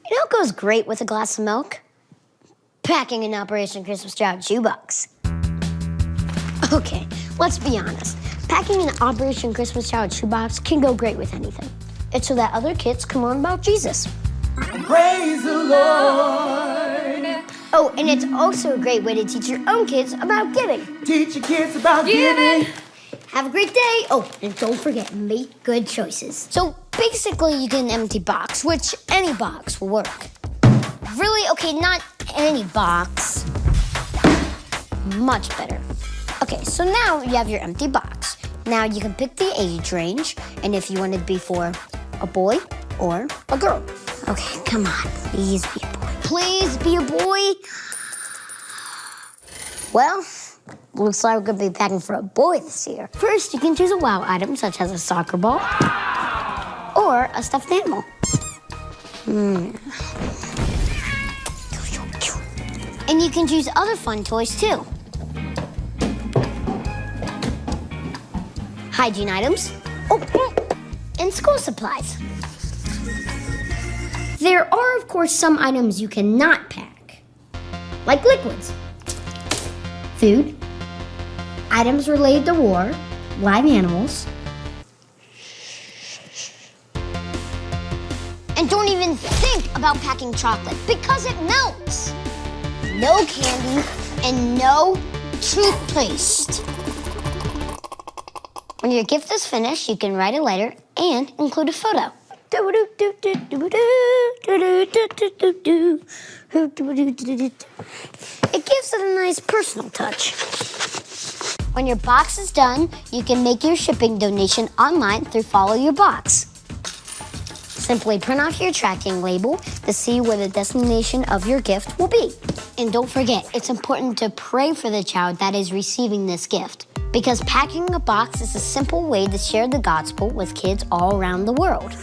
You know what goes great with a glass of milk? Packing an Operation Christmas Child shoebox. Okay, let's be honest. Packing an Operation Christmas Child shoebox can go great with anything. It's so that other kids can learn about Jesus. Praise the Lord. Oh, and it's also a great way to teach your own kids about giving. Teach your kids about giving. Have a great day. Oh, and don't forget, make good choices. So basically, you get an empty box, which any box will work. Really? Okay, not any box. Much better. Okay, so now you have your empty box. Now you can pick the age range, and if you want it to be for a boy or a girl. Okay, come on, please be a boy. Please be a boy. Well, looks like we're gonna be packing for a boy this year. First, you can choose a wow item, such as a soccer ball or a stuffed animal. And you can choose other fun toys, too. Hygiene items. Oh, and school supplies. There are, of course, some items you cannot pack, like liquids, food, items related to war, live animals, and don't even think about packing chocolate because it melts. No candy and no toothpaste. When your gift is finished, you can write a letter and include a photo. It gives it a nice personal touch. When your box is done, you can make your shipping donation online through Follow Your Box. Simply print off your tracking label to see where the destination of your gift will be. And don't forget, it's important to pray for the child that is receiving this gift, because packing a box is a simple way to share the gospel with kids all around the world.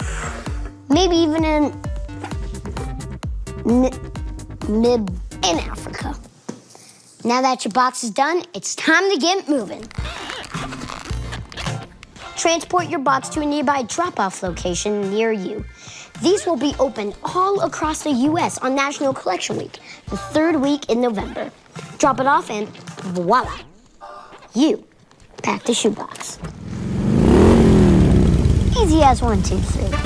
Maybe even in Africa. Now that your box is done, it's time to get moving. Transport your box to a nearby drop-off location near you. These will be open all across the U.S. on National Collection Week, the third week in November. Drop it off and voila, you packed a shoebox. Easy as 1, 2, 3.